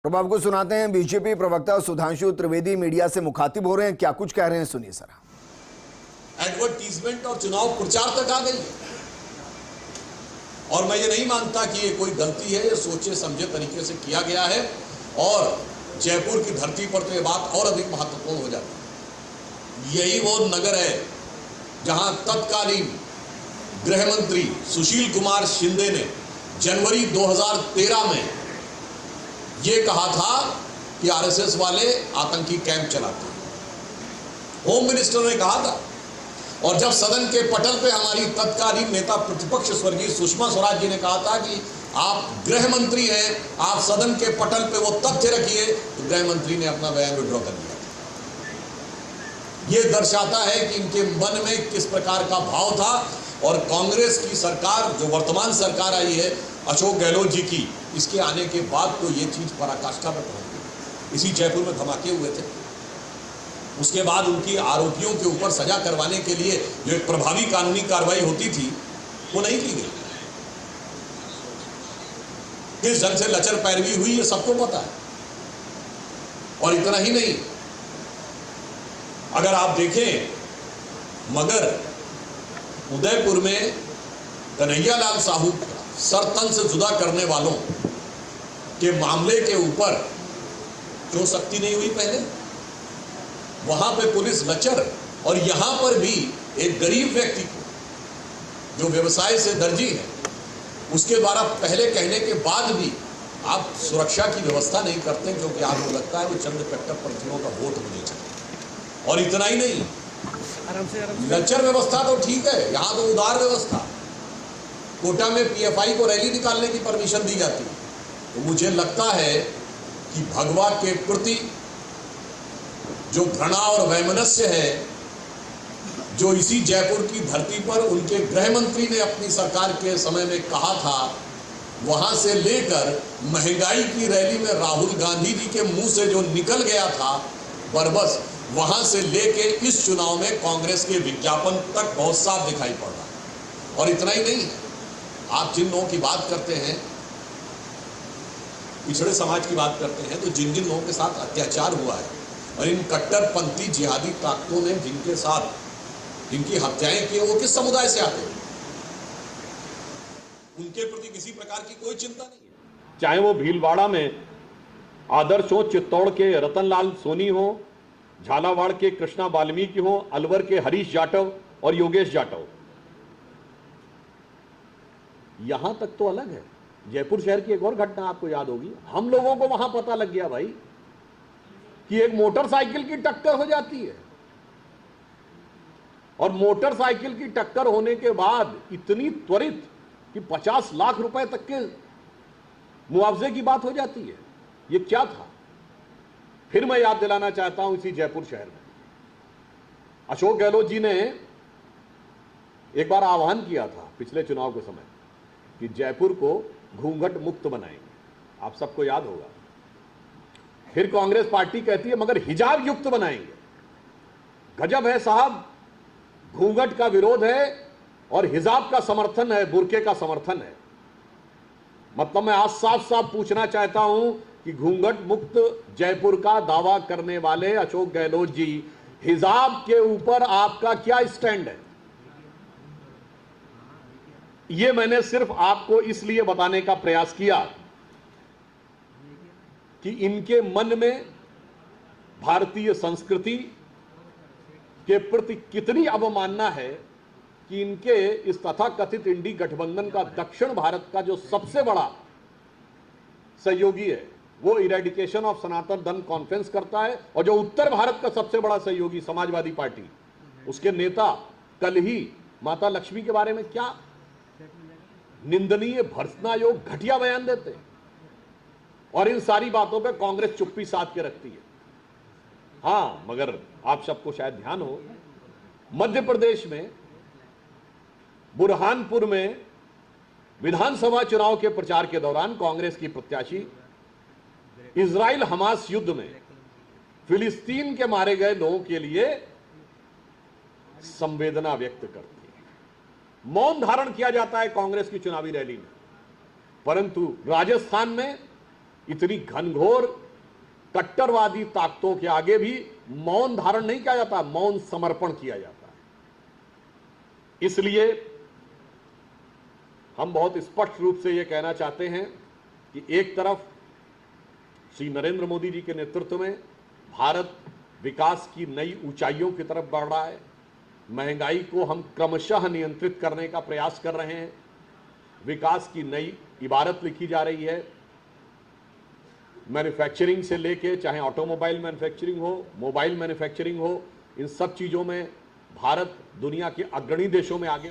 अब आपको सुनाते हैं। बीजेपी प्रवक्ता सुधांशु त्रिवेदी मीडिया से मुखातिब हो रहे हैं। क्या कुछ कह रहे हैं, सुनिए सर। एडवर्टीजमेंट और चुनाव प्रचार तक आ गई है और मैं ये नहीं मानता कि ये कोई गलती है। ये सोचे समझे तरीके से किया गया है और जयपुर की धरती पर तो ये बात और अधिक महत्वपूर्ण हो जाती है। यही वो नगर है जहां तत्कालीन गृह मंत्री सुशील कुमार शिंदे ने जनवरी 2013 में ये कहा था कि आरएसएस वाले आतंकी कैंप चलाते हैं। होम मिनिस्टर ने कहा था और जब सदन के पटल पे हमारी तत्कालीन नेता प्रतिपक्ष स्वर्गीय सुषमा स्वराज जी ने कहा था कि आप गृह मंत्री हैं, आप सदन के पटल पे वो तथ्य रखिए, तो गृह मंत्री ने अपना बयान विड्रॉ कर दिया। ये दर्शाता है कि इनके मन में किस प्रकार का भाव था और कांग्रेस की सरकार जो वर्तमान सरकार आई है अशोक गहलोत जी की, इसके आने के बाद तो ये चीज पराकाष्ठा में पहुंच गई। इसी जयपुर में धमाके हुए थे, उसके बाद उनकी आरोपियों के ऊपर सजा करवाने के लिए जो एक प्रभावी कानूनी कार्रवाई होती थी वो नहीं की गई। किस ढंग से लचर पैरवी हुई ये सबको पता है। और इतना ही नहीं, अगर आप देखें मगर उदयपुर में कन्हैयालाल साहू सर तन से जुदा करने वालों के मामले के ऊपर जो सख्ती नहीं हुई पहले, वहां पे पुलिस लचर, और यहां पर भी एक गरीब व्यक्ति को जो व्यवसाय से दर्जी है उसके द्वारा पहले कहने के बाद भी आप सुरक्षा की व्यवस्था नहीं करते क्योंकि आपको लगता है वो चंद कट्टरपंथियों का वोट मुझे चाहिए। और इतना ही नहीं, लचर व्यवस्था तो ठीक है, यहां तो उदार व्यवस्था। कोटा में पीएफआई को रैली निकालने की परमिशन दी जाती है। तो मुझे लगता है कि भगवा के प्रति जो घृणा और वैमनस्य है, जो इसी जयपुर की धरती पर उनके गृह मंत्री ने अपनी सरकार के समय में कहा था, वहां से लेकर महंगाई की रैली में राहुल गांधी जी के मुंह से जो निकल गया था बरबस, वहां से लेके इस चुनाव में कांग्रेस के विज्ञापन तक बहुत साफ दिखाई पड़ रहा है। और इतना ही नहीं, आप जिन लोगों की बात करते हैं, पिछड़े समाज की बात करते हैं, तो जिन जिन लोगों के साथ अत्याचार हुआ है और इन कट्टरपंथी जिहादी ताकतों ने जिनके साथ जिनकी हत्याएं की, वो किस समुदाय से आते हैं, उनके प्रति किसी प्रकार की कोई चिंता नहीं है। चाहे वो भीलवाड़ा में आदर्श हो, चित्तौड़ के रतनलाल सोनी हो, झालावाड़ के कृष्णा वाल्मीकि हो, अलवर के हरीश जाटव और योगेश जाटव। यहां तक तो अलग है। जयपुर शहर की एक और घटना आपको याद होगी, हम लोगों को वहां पता लग गया भाई कि एक मोटरसाइकिल की टक्कर हो जाती है और मोटरसाइकिल की टक्कर होने के बाद इतनी त्वरित कि 50 लाख रुपए तक के मुआवजे की बात हो जाती है। ये क्या था? फिर मैं याद दिलाना चाहता हूं, इसी जयपुर शहर में अशोक गहलोत जी ने एक बार आह्वान किया था पिछले चुनाव के समय कि जयपुर को घूंघट मुक्त बनाएंगे। आप सबको याद होगा। फिर कांग्रेस पार्टी कहती है मगर हिजाब युक्त बनाएंगे। गजब है साहब, घूंघट का विरोध है और हिजाब का समर्थन है, बुर्के का समर्थन है। मतलब मैं आज साफ साफ पूछना चाहता हूं कि घूंघट मुक्त जयपुर का दावा करने वाले अशोक गहलोत जी, हिजाब के ऊपर आपका क्या स्टैंड है? यह मैंने सिर्फ आपको इसलिए बताने का प्रयास किया कि इनके मन में भारतीय संस्कृति के प्रति कितनी अवमानना है कि इनके इस तथाकथित इंडी गठबंधन का दक्षिण भारत का जो सबसे बड़ा सहयोगी है वो इरेडिकेशन ऑफ सनातन धर्म कॉन्फ्रेंस करता है, और जो उत्तर भारत का सबसे बड़ा सहयोगी समाजवादी पार्टी, उसके नेता कल ही माता लक्ष्मी के बारे में क्या निंदनीय भर्त्सनायोग घटिया बयान देते हैं। और इन सारी बातों पे कांग्रेस चुप्पी साध के रखती है। हां, मगर आप सबको शायद ध्यान हो, मध्य प्रदेश में बुरहानपुर में विधानसभा चुनाव के प्रचार के दौरान कांग्रेस की प्रत्याशी इजराइल हमास युद्ध में फिलिस्तीन के मारे गए लोगों के लिए संवेदना व्यक्त करती है। मौन धारण किया जाता है कांग्रेस की चुनावी रैली में, परंतु राजस्थान में इतनी घनघोर कट्टरवादी ताकतों के आगे भी मौन धारण नहीं किया जाता, मौन समर्पण किया जाता है। इसलिए हम बहुत स्पष्ट रूप से यह कहना चाहते हैं कि एक तरफ श्री नरेंद्र मोदी जी के नेतृत्व में भारत विकास की नई ऊंचाइयों की तरफ बढ़ रहा है, महंगाई को हम क्रमशः नियंत्रित करने का प्रयास कर रहे हैं, विकास की नई इबारत लिखी जा रही है, मैन्युफैक्चरिंग से लेके चाहे ऑटोमोबाइल मैन्युफैक्चरिंग हो, मोबाइल मैन्युफैक्चरिंग हो, इन सब चीज़ों में भारत दुनिया के अग्रणी देशों में आगे